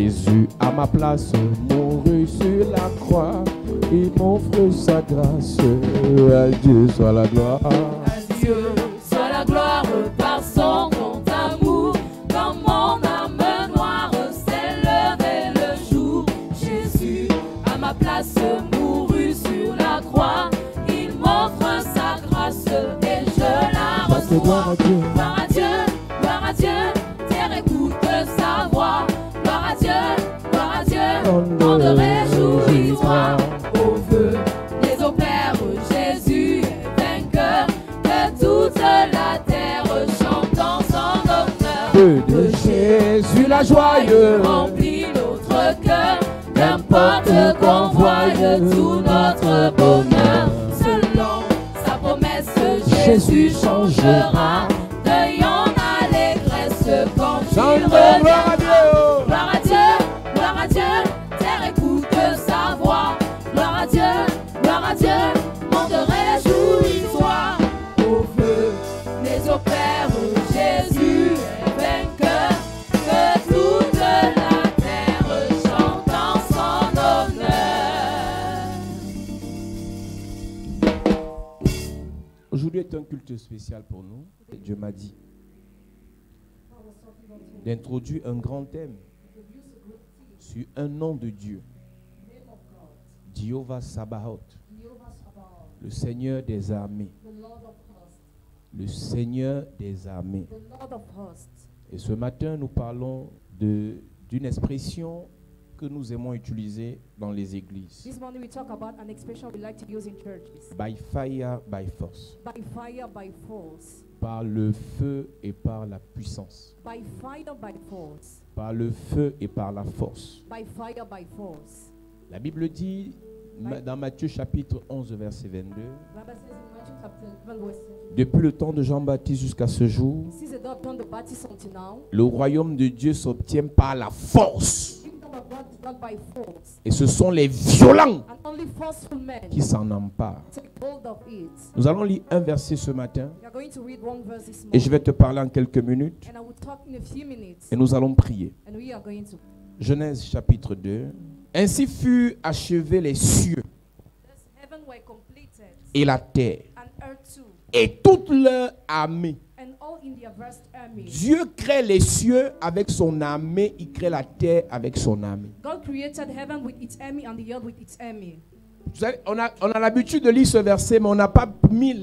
Jésus à ma place mourut sur la croix. Il m'offre sa grâce. À Dieu soit la gloire. À Dieu soit la gloire par son grand amour. Quand mon âme noire s'est levée le jour, Jésus à ma place mourut sur la croix. Il m'offre sa grâce et je la reçois. Gloire à Dieu. Gloire à Dieu, gloire à Dieu, terre écoute sa voix. Gloire à Dieu, on te réjouis-toi. Au feu des eaux claires, Jésus est vainqueur. Que toute la terre chante en son honneur. Feu de Jésus la joyeuse remplit notre cœur. Qu'importe qu'on voie tout notre bonheur. Selon sa promesse, Jésus changera. Cueillons l'allégresse quand il revient. Gloire à Dieu. Gloire à Dieu, gloire à Dieu, terre écoute sa voix. Gloire à Dieu, monde réjouis-toi. Au feu des eaux claires, Jésus est vainqueur. Que toute la terre chante en son honneur. Aujourd'hui est un culte spécial pour nous. Dieu m'a dit d'introduire un grand thème sur un nom de Dieu. Jehovah Sabaoth, le Seigneur des armées. Le Seigneur des armées. Et ce matin, nous parlons d'une expression que nous aimons utiliser dans les églises. This morning we talk about an expression we like to use in churches. By fire, by force. By fire, by force. Par le feu et par la puissance. By fire, by force. Par le feu et par la force. By fire, by force. La Bible dit dans Matthieu chapitre 11 verset 22. Bible says in Matthew chapter 11, verse 22, Depuis le temps de Jean-Baptiste jusqu'à ce jour, since the day of John the Baptist until now, le royaume de Dieu s'obtient par la force. the kingdom of God is not by force, Et ce sont les violents and only forceful men qui s'en emparent. take hold of it. Nous allons lire un verset ce matin We are going to read one verse this et je morning, vais te parler en quelques minutes and I will talk in a few minutes, et nous allons prier. and we are going to. Genèse chapitre 2. Ainsi furent achevés les cieux Thus heaven were completed, et la terre and earth too, et toute leur armée. and all in their vast army. Dieu crée les cieux avec son armée, il crée la terre avec son armée. God created heaven with its army and the earth with its army. Vous savez, on a l'habitude de lire ce verset, mais on n'a pas mis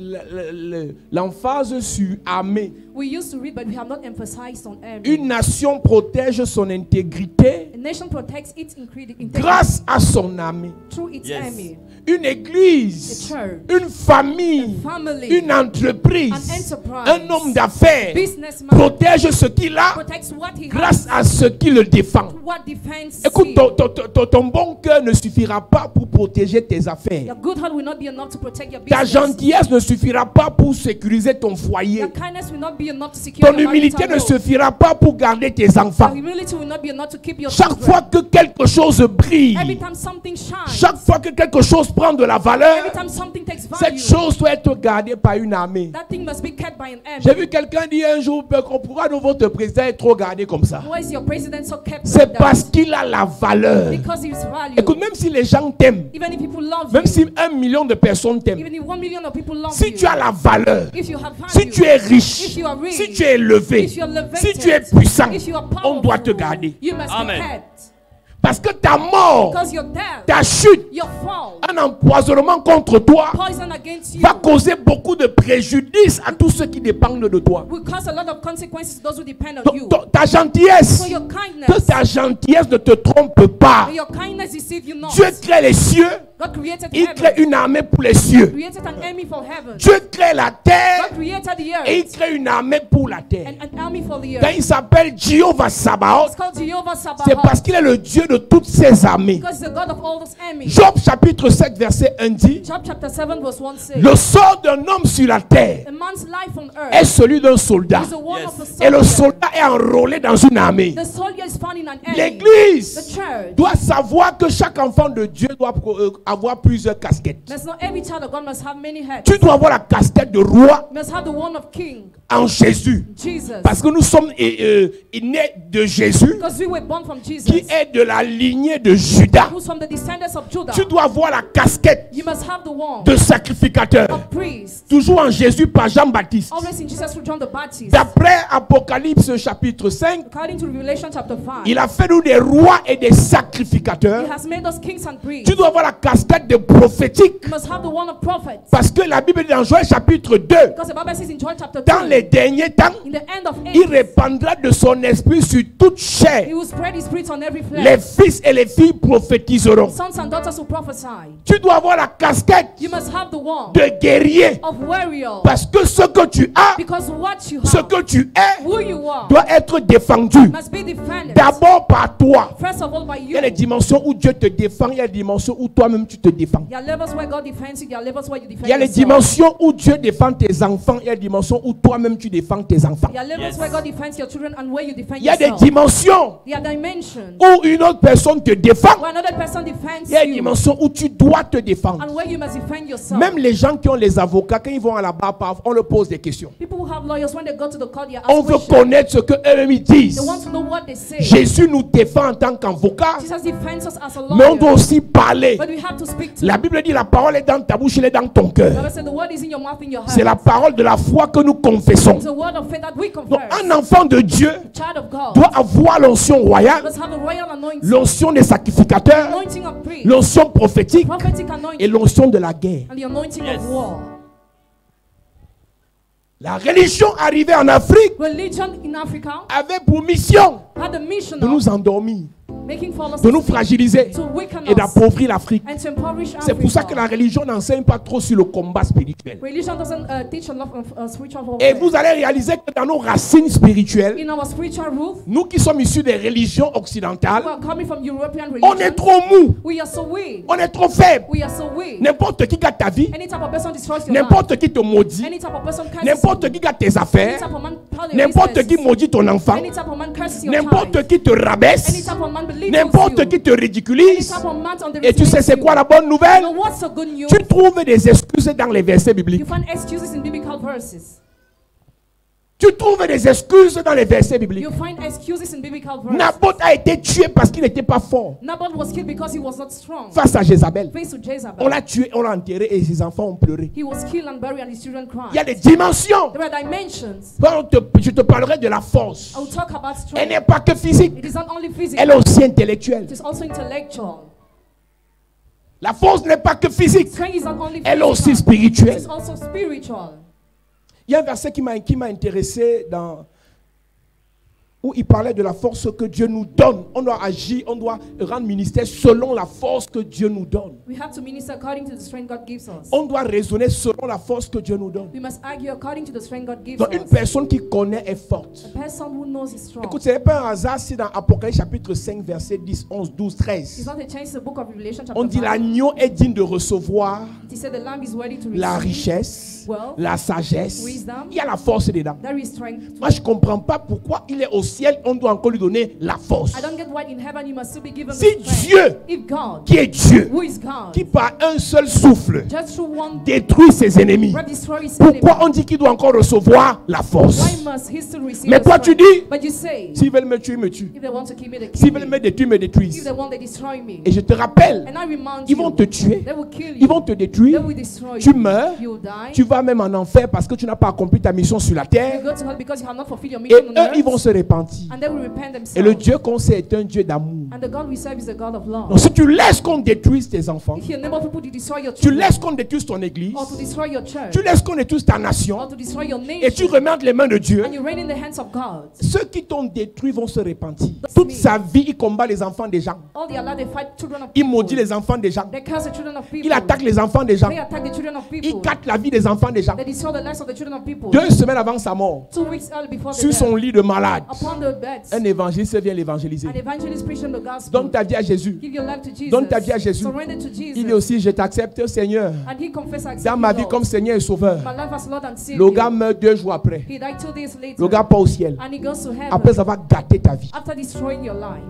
l'emphase sur armée. We used to read, but we have not emphasized on army. Une nation protège son intégrité A nation protects its integrity grâce à son armée. through its army. Une église, A church, une famille, a family, une entreprise, an enterprise, un homme d'affaires businessman protège ce qu'il a protects what he grâce has, à ce qui le défend. what defends Écoute, him. ton bon cœur ne suffira pas pour protéger tes affaires. Your good heart will not be enough to protect your Ta business. gentillesse ne suffira pas pour sécuriser ton foyer. Your kindness will not be enough to secure Ton your humilité marital ne home. suffira pas pour garder tes Your enfants. humility will not be enough to keep your Chaque children. fois que quelque chose brille, Every time something shines, chaque fois que quelque chose prend de la valeur, every time something takes cette value, chose doit être gardée par une armée. that thing must be kept by an J'ai army. vu quelqu'un dire un jour, pourquoi votre président est trop gardé comme ça? Why is your president so kept C'est like that? parce qu'il a la valeur. Because he is valued. Écoute, même si les gens t'aiment, Even if people love même you, si 1 million de personnes t'aiment, even if 1 million of people love si you, tu as la valeur, if you have value, si tu es riche, if you are rich, si tu es élevé, if you are elevated, si tu es puissant, if you are on doit te powerful, garder. you must Amen. be kept. Parce que ta mort, Because your death, ta chute, your fall, un empoisonnement contre toi poison against you, va causer beaucoup de préjudice à tous ceux qui dépendent de toi. will cause a lot of consequences to those who depend on Donc, you. ta gentillesse, So your que kindness, ta gentillesse ne te trompe pas. may your kindness deceive you not. Dieu crée les cieux, God created il crée heaven, une armée pour les cieux. created an army for heaven. Dieu crée la terre God created the et il earth crée une armée pour la terre. and an army for the Quand earth. il s'appelle Jehovah Sabaoth, It's called Jehovah c'est parce Sabaoth qu'il est le Dieu de toutes ces armées. because he's the God of all those armies. Job chapitre 7 verset 1 dit: Job chapter 7 verse 1 says, le sort d'un homme sur la terre a man's life on est earth celui d'un soldat. is the one Yes. of a Et le soldier. soldat est enrôlé dans une armée. The soldier is found in an army. The L'église church doit savoir que chaque enfant de Dieu doit avoir plusieurs casquettes. There's not every child of God must have many heads. Tu dois avoir la casquette de roi You must have the one of king, en Jésus. Jesus. Parce que nous sommes nés de Jésus, Because we were born from Jesus, qui est de la lignée de Judas. who's from the descendants of Judah. Tu dois avoir la casquette You must have the one de sacrificateur. of priest. Toujours en Jésus par Jean-Baptiste. Always in Jesus through John the Baptist. D'après Apocalypse chapitre 5, According to Revelation chapter 5, il a fait nous des rois et des sacrificateurs. He has made us kings and priests. Tu dois avoir la casquette de prophétique. You must have the one of prophets. Parce que la Bible dit dans Joël chapitre 2, Because the Bible says in Joel chapter 2, dans les derniers temps, in the end of il ages, répandra de son esprit sur toute chair. He will spread His spirit on every Les flesh. fils et les filles prophétiseront. Sons and daughters will prophesy. Tu dois avoir la casquette You must have the one de guerrier. of warrior. Parce que ce que tu as, Because what you ce have, que tu es, who you are, doit être défendu. must be defended. D'abord par toi. First of all by Il y you. a des dimensions où Dieu te défend, il y a des dimensions où toi-même tu te défends. There are levels where God defends you. There are levels where you defend Il y a les yourself. dimensions où Dieu défend tes enfants, il y a des dimensions où toi-même tu défends tes enfants. There are levels where God defends your children and where you defend Il y a des yourself. dimensions There are dimensions où une autre personne te défend. where another person defends Il y a des you dimensions où tu dois te défendre. and where you must defend yourself. Même les gens qui ont les avocats, quand ils vont à la barre, on leur pose des questions. People who have lawyers, when they go to the court, they ask On veut questions. connaître ce qu'eux-mêmes ils disent. They want to know what they say. Jésus nous défend en tant qu'avocat, Jesus defends us as a mais on doit lawyer. aussi parler. But we have to speak to La Bible dit la parole est dans ta bouche, elle est dans ton The cœur. Bible said the word is in your mouth, in your C'est la heart. parole de la foi que nous confessons. It's a word of faith that we Donc confess. un enfant de Dieu Child of God doit avoir l'onction royale, must have the royal anointing, l'onction des sacrificateurs, anointing of priest, l'onction prophétique prophetic et anointing, l'onction de la guerre. and the anointing of war. La religion arrivée en Afrique Religion in Africa avait pour mission had the mission de of nous endormir, making followers de nous fragiliser to weaken et us d'appauvrir l'Afrique. and to impoverish C'est pour ça que la Africa. religion n'enseigne pas trop sur le combat spirituel. Religion doesn't teach a lot of spiritual Et warfare. vous allez réaliser que dans nos racines spirituelles, In our spiritual roof, nous qui sommes issus des religions we occidentales, are coming from European on est religion. trop mou, We are so weak. on est trop faible. We are so weak. N'importe qui gâte ta vie, Any type of person destroys your life. n'importe qui te maudit, Any type of person curses n'importe you. qui gâte tes Any affaires, type of man part your n'importe qui business. maudit ton enfant, Any type of man curses your n'importe child. qui te Any rabaisse, type of man belittles n'importe you. qui te Any ridiculise. type of man Et tu sais c'est quoi la bonne You nouvelle? know what's a good news? Tu trouves des excuses dans les versets bibliques. You find excuses in biblical verses. Tu trouves des excuses dans les versets bibliques. You find excuses in biblical verses. Naboth a été tué parce qu'il n'était pas fort Naboth was killed because he was not strong. face à Jézabel. Face to On Jezebel. l'a tué, on l'a enterré et ses enfants ont pleuré. He was killed and buried and his children Il y a cried. des dimensions. There are dimensions. Je te parlerai de la force. I will talk about Elle strength. n'est pas que physique, It is not only elle physical, est aussi intellectuelle. it is also intellectual. La force n'est pas que physique, Strength is not only elle est aussi physical, it spirituelle. is also spiritual. Il y a un verset qui m'a intéressé où il parlait de la force que Dieu nous donne. On doit agir, on doit rendre ministère selon la force que Dieu nous donne. We have to minister according to the strength God gives us. On doit raisonner selon la force que Dieu nous donne. We must argue according to the strength God gives Donc une us. personne qui connaît est forte. A person who knows is strong. Écoute, ce n'est pas un hasard si dans Apocalypse chapitre 5, verset 10, 11, 12, It's 13, not a change to the book of Revelation chapter on dit 5. l'agneau est digne de recevoir It said the lamb is ready to la receive richesse, wealth, la sagesse. wisdom. Il y a la force dedans. There is strength. Moi, je ne comprends pas pourquoi il est au ciel, on doit encore lui donner la force. I don't get why in heaven you must still be given Si the strength. Dieu, If God, qui est Dieu, who is God, qui par un seul souffle just through one détruit ses ennemis, breath destroy his pourquoi enemy, on dit qu'il doit encore recevoir la why force? must he still receive Mais the toi, tu strength? dis, But you say, s'ils veulent me tuer, ils me tuent. if they want to kill me, they S'ils kill veulent me. me détruire, ils me If détruisent. they want, they destroy me. Et je te rappelle, And I remind ils vont te you, tuer, they will kill ils you. vont te They détruire, will destroy tu you. meurs, You will die. tu vas même en enfer parce que tu n'as pas accompli ta mission sur la You terre. go to hell because you have not fulfilled your Et mission on eux, ils vont earth. se repentir. And they will repent Et le themselves. Dieu qu'on sait est un Dieu d'amour. And the God we serve is a God of love. Donc si tu laisses qu'on détruise tes enfants, If you enable people to destroy your tu children, laisses qu'on détruise ton église, or to destroy your church, tu laisses qu'on détruise ta or nation, to destroy your et tu nation, remets entre les mains de Dieu, and you reign in the hands of God, ceux qui t'ont détruit vont se repentir. Toute sa vie, il combat les enfants des gens. all their life they fight children of Il people. maudit les enfants des gens. They curse the children of people. Il attaque les enfants des gens. They attack the children of Il people. gâte la vie des enfants des gens. They destroy the lives of the children of people. 2 semaines avant sa mort, 2 weeks early before the sur death, son lit de malade, upon the beds, un évangéliste vient l'évangéliser. an evangelist preaching the gospel. Donne ta vie à Jésus. Give your life to Jesus. Donne ta vie à Jésus. Surrender to Jesus. Il dit aussi, je t'accepte Seigneur, And he confessed, I accept dans ma you, vie Lord. comme Seigneur et Sauveur. My life as Lord and Le Savior. gars meurt 2 jours après. He died 2 days later. Le gars part au ciel. And he goes to heaven Après avoir gâté ta vie. after destroying your life.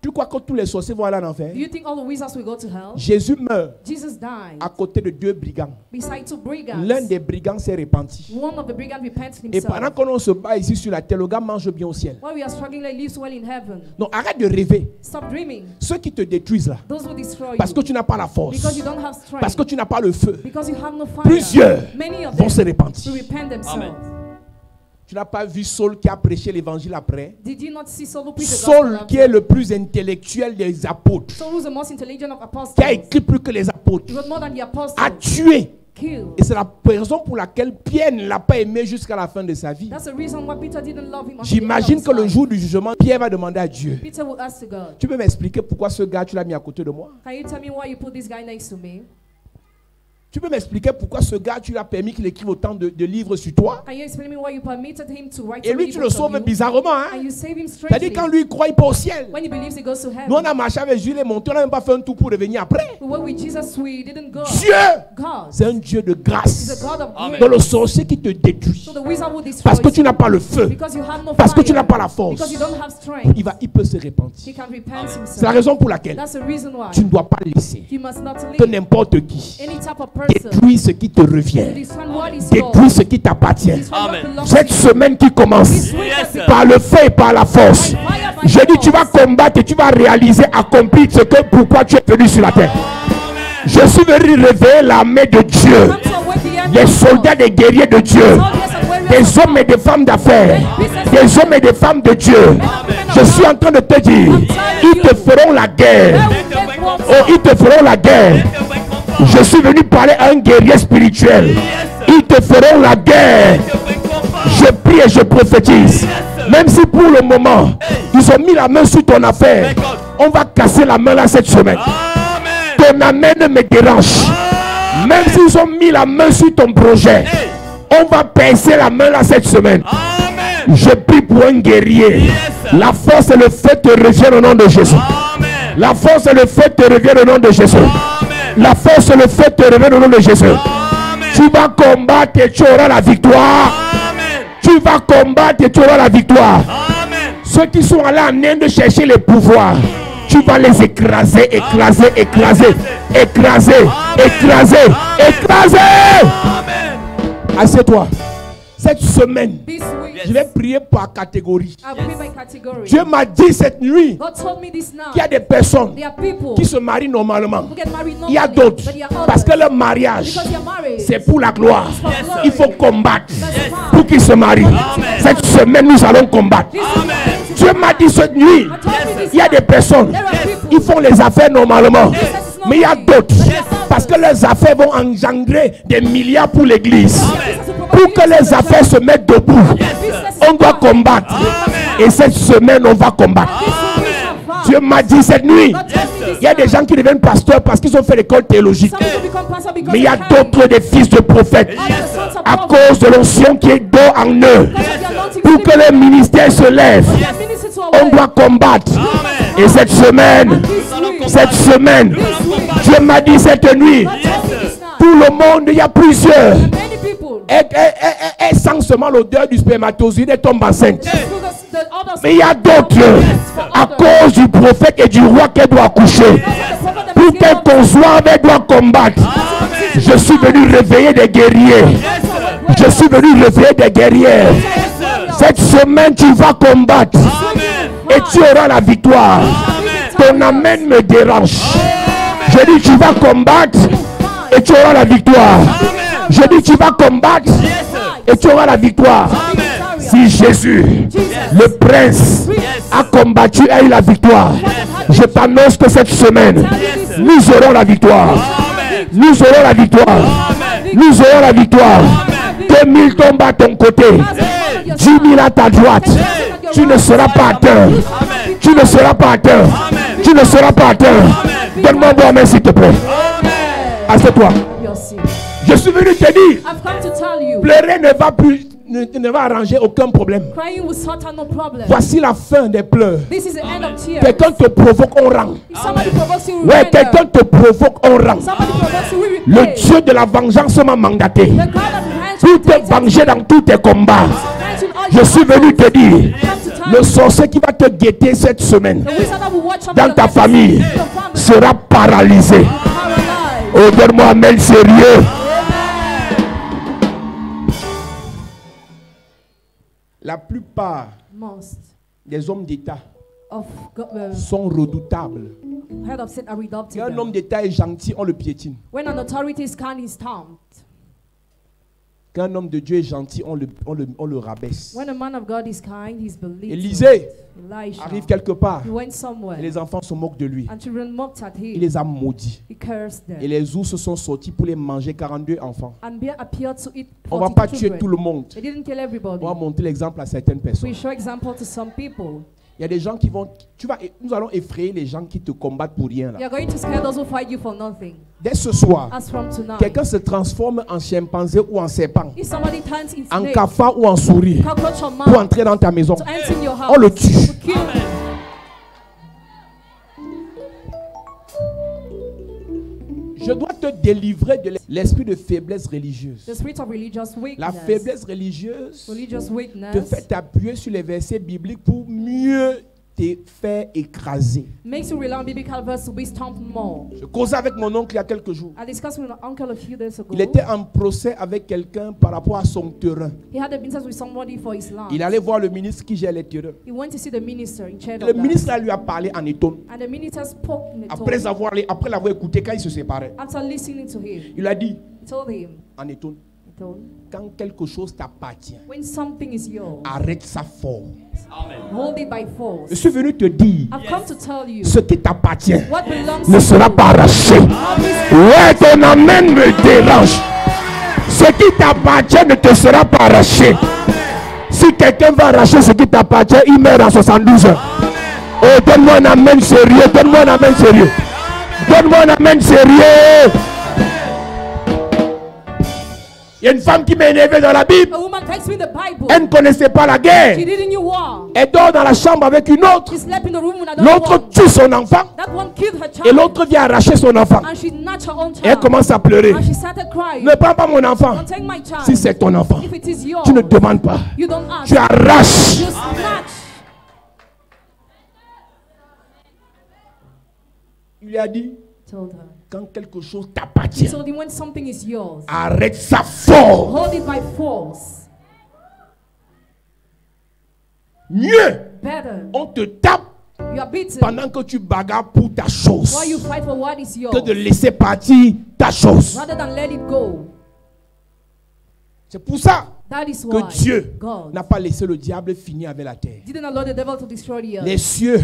Tu crois que tous les sorciers vont aller en enfer? Do you think all the wizards will go to hell? Jésus meurt Jesus died à côté de 2 brigands. beside 2 brigands. L'un des brigands s'est repenti. One of the brigands repented Et pendant himself. qu'on se bat ici sur la terre, le gars mange bien au ciel. While we are struggling, like lives well in heaven. Non, arrête de rêver. Stop dreaming. Ceux qui te détruisent là, Those who destroy parce que you. tu n'as pas la force, Because you don't have strength. parce que tu n'as pas le feu, Because you have no fire. plusieurs Many of vont them se repentir. will repent themselves. Tu n'as pas vu Saul qui a prêché l'évangile après? Did you not see Saul who preached the Saul gospel qui est le plus intellectuel des apôtres, Saul was the most intelligent of apostles. qui a écrit plus que les apôtres, He wrote more than the apostles. a tué. Killed. Et c'est la raison pour laquelle Pierre ne l'a pas aimé jusqu'à la fin de sa vie. That's the reason why Peter didn't love him. J'imagine que le jour du jugement, Pierre va demander à Dieu, Peter will ask to God, tu peux m'expliquer pourquoi ce gars tu l'as mis à côté de moi? can you tell me why you put this guy next to me? Tu peux m'expliquer pourquoi ce gars tu lui as permis qu'il écrive autant de livres sur toi? Can you explain me why you permitted him to write Et so lui many tu le books on sauves you? bizarrement, hein? And you save him C'est-à-dire strangely. quand lui il croit, il part au ciel. When he believes he goes to Nous on heaven. a marché avec Jules et monté, on n'a même pas fait un tour pour revenir après. But when with Jesus we didn't go. Dieu, God c'est un Dieu de is a grâce. God of Dans grace. le sorcier qui te détruit, So the wizard will destroy parce que tu you n'as pas le feu, because you have no parce que fire. tu n'as pas la force, Because you don't have strength. il peut se He repentir. can repent C'est la himself. raison pour laquelle That's the reason why tu ne dois pas laisser you must not que leave n'importe qui any type of person détruit ce qui te to revient, destroy what is détruit yours. ce qui t'appartient. Destroy what Amen. belongs Cette to you. semaine qui commence, This week Yes, has sir. par le feu et par la force, by fire, by je dis tu vas force. combattre et tu vas réaliser, accomplir ce que pourquoi tu es venu sur la terre. Je suis venu réveiller l'armée de Dieu, Come to awake the enemy les of soldats, God. des guerriers de Dieu, Soldiers and warriors des of hommes et God. des femmes d'affaires, des hommes et des femmes de Dieu. Je suis en train de te dire, ils te feront la guerre. They will make war for Oh, ils te feront la guerre. Je suis venu parler à un guerrier spirituel. Ils te feront la guerre. Je prie et je prophétise. Même si pour le moment, ils ont mis la main sur ton affaire, on va casser la main là cette semaine. Ton amen me dérange. Même s'ils ont mis la main sur ton projet, on va percer la main là cette semaine. Je prie pour un guerrier. La force et le feu te reviennent au nom de Jésus. La force et le feu te reviennent au nom de Jésus. La force et le feu te reviennent au nom de Jésus. Tu vas combattre et tu auras la victoire. Tu vas combattre et tu auras la victoire. Ceux qui sont allés en Inde chercher les pouvoirs, tu vas les écraser, écraser, écraser, écraser, écraser, écraser. Assieds-toi. Cette semaine, this week. je vais prier par catégorie. I pray by category. Dieu m'a dit cette nuit God told me this now. qu'il y a des personnes There are people qui se marient normalement. who get married Il y a normally, d'autres, but there are parce que others. leur mariage, Because they are married. c'est pour la gloire. Yes. Il faut combattre Yes. pour qu'ils se marient. Cette semaine, nous allons combattre. This is Dieu m'a dit cette nuit, God told me this il y a now. des personnes, There are people. ils font les affaires normalement. Yes. Mais il y a d'autres, parce que leurs affaires vont engendrer des milliards pour l'église. Pour que les affaires se mettent debout, on doit combattre. Et cette semaine, on va combattre. Dieu m'a dit cette nuit, il y a des gens qui deviennent pasteurs parce qu'ils ont fait l'école théologique. Mais il y a d'autres des fils de prophètes à cause de l'onction qui est d'or en eux. Pour que le ministère se lève, on doit combattre. Et cette semaine, Dieu m'a dit cette nuit, tout le monde, il y a plusieurs. Elle sent seulement l'odeur du spermatozoïde et tombe enceinte. Mais il y a d'autres, à cause du prophète et du roi qu'elle doit accoucher. Pour qu'elle conçoive, elle doit combattre. Je suis venu réveiller des guerriers. Je suis venu réveiller des guerriers. Cette semaine, tu vas combattre. Et tu auras la victoire. Ton amen me dérange. Je dis, tu vas combattre. Et tu auras la victoire. Je dis, tu vas combattre. Et tu auras la victoire. Si Jésus, le prince, a combattu et a eu la victoire, je t'annonce que cette semaine, nous aurons la victoire. Nous aurons la victoire. Nous aurons la victoire. 2000 tombent à ton côté. 10 000 à ta droite. Tu ne seras pas atteint. Tu ne seras pas atteint. Tu ne seras pas atteint. Donne-moi un bon main s'il te plaît. Assieds-toi. Je suis venu te dire, pleurer ne va arranger aucun problème. Voici la fin des pleurs. Quelqu'un te provoque, on rend. Ouais, quelqu'un te provoque, on rend. Le Dieu de la vengeance m'a mandaté. Tout est vengé dans tous tes combats. Je suis venu te dire, come. Le sorcier qui va te guetter cette semaine The wizard that will watch over dans your ta life, famille your family, sera paralysé. paralyzed. Oh, donne-moi un mail sérieux. La plupart Most des hommes d'État of sont redoutables. head of state are reduced. Quand un homme d'État est gentil, on le piétine. When an authority is kind, he's stomped. Quand un homme de Dieu est gentil, on le rabaisse. When a man of God is kind, he's believed. Élisée Elisha arrive quelque part he went et somewhere les enfants se moquent de lui. and children mocked at Il him. les a maudits. He cursed them. Et les ours sont sortis pour les manger, 42 enfants. And bear appeared to eat On ne va 40 pas tuer children. tout le monde. They didn't kill everybody. On va montrer l'exemple à certaines personnes. We show example to some people. Il y a des gens qui vont... nous allons effrayer les gens qui te combattent pour rien. We Là. are going to scare those who fight you for nothing. Dès ce soir, As from tonight, quelqu'un se transforme en chimpanzé ou en serpent, if somebody turns in en snake, cafard ou en souris cockroach or pour mouse, entrer dans ta maison. to enter in your house, On le tue. to kill you. Je dois te délivrer de l'esprit de faiblesse religieuse. The spirit of religious La weakness. faiblesse religieuse Religious te weakness fait t'appuyer sur les versets bibliques pour mieux te faire écraser. makes you rely on biblical verse to be stomped more. Je causais avec mon oncle il y a quelques jours. I discussed with my uncle a few days ago. Il était en procès avec quelqu'un par rapport à son terrain. He had a business with somebody for his land. Il allait voir le ministre qui gère les terrains. He went to see the minister in charge Le of ministre that. là lui a parlé en étonne. And the minister spoke in a Après tone. l'avoir écouté quand ils se séparaient. After listening to him, Il a dit he told him, en étonne, quand quelque chose t'appartient, when something is yours, arrête ça fort. hold it by force. Je suis venu te dire, I've come to tell you, ce qui t'appartient what belongs ne to sera you pas arraché. Ouais, ton amen me dérange. Ce qui t'appartient ne te sera pas arraché. Si quelqu'un va arracher ce qui t'appartient, il meurt en 72 heures. Oh, donne-moi un amen sérieux, donne-moi un amen sérieux. Donne-moi un amen sérieux. Il y a une femme qui m'a énervé dans la Bible. A woman takes me in the Bible. Elle ne connaissait pas la guerre. She didn't know war. Elle dort dans la chambre avec une autre. She slept in the room with another L'autre one. tue son enfant. That one killed her child. Et l'autre vient arracher son enfant. And she snatched her own Et elle child. commence à pleurer. And she started crying. Ne prends pas mon enfant. Don't take my child. Si c'est ton enfant, If it is yours, tu ne demandes pas. you don't ask. Tu arraches. You snatch. Il lui a dit, Told her. quand quelque chose He t'appartient, told him when something is yours, arrête ça fort. hold it by force. Mieux, Better, on te tape you are beaten pendant que tu bagarres pour ta chose while you fight for what is yours, que de laisser partir ta chose. rather than let it go. C'est pour ça That is que why Dieu God n'a pas laissé le diable finir avec la terre. didn't allow the devil to destroy the earth. Les cieux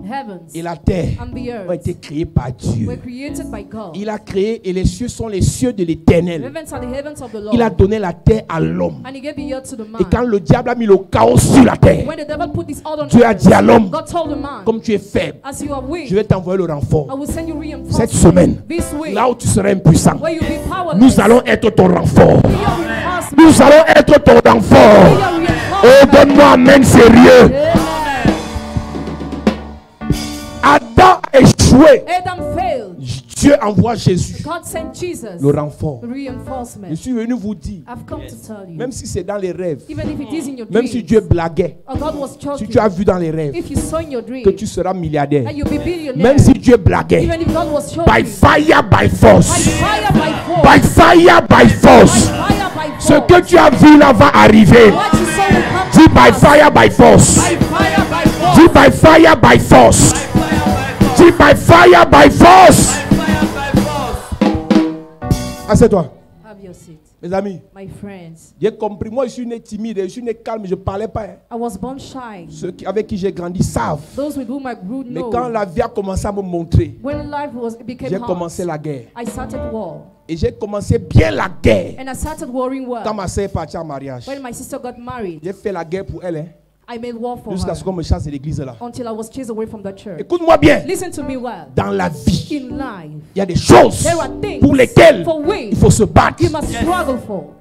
Heavens et la terre and the ont été earth créés par Dieu. were created by God. Il a créé et les cieux sont les cieux de l'éternel. Heavens are the heavens of the Lord. Il a donné la terre à l'homme. And he gave the earth to the man. Et quand le diable a mis le chaos sur la terre, When the devil put this all on Dieu a earth, dit à l'homme, God told the man, comme tu es faible, as you are weak, je vais t'envoyer le renfort. I will send you reinforcement Cette semaine, this week, là où tu seras impuissant, where you'll be powerless. nous allons être ton renfort. Be your reinforcement. Nous allons être ton Be renfort. your Oh, reinforcement. donne-moi un amen sérieux. Amen. Adam a échoué. Adam failed. Dieu envoie Jésus, God sent Jesus, le renfort. the reinforcement. Je suis venu vous dire, I've come to tell you, même si c'est dans les rêves, even if it is in your même dreams, si Dieu blaguait, or God was si choking, tu as vu dans les rêves if you saw in your dream que tu seras milliardaire, that you'll be billionaire, même si Dieu blaguait, even if God was choking, by fire, by by force, fire, by force, by fire, by by force, fire, by force, ce que tu as vu là va arriver. what you saw will come Dis to by pass. fire, by force. By fire, by force. Dis by fire, by force. Dis by fire, by force. Assieds-toi. Have your seat. Mes amis, My friends, j'ai compris. Moi, je suis né timide, je suis né calme, je ne parlais pas. Hein. I was born shy. Ceux avec qui j'ai grandi savent. Those with whom I grew Mais know. quand la vie a commencé à me montrer, When life became j'ai hard, commencé la guerre. I started war. Et j'ai commencé bien la guerre. And I started warring well. Quand ma soeur est partie en mariage, When my sister got married, j'ai fait la guerre pour elle. Hein, I made war for jusqu'à her ce qu'on me chasse de l'église là. until I was chased away from the church. Écoute-moi bien. Listen to me well. Dans la vie, In life, il y a des choses there are things pour lesquelles for which il faut se battre. you must struggle for.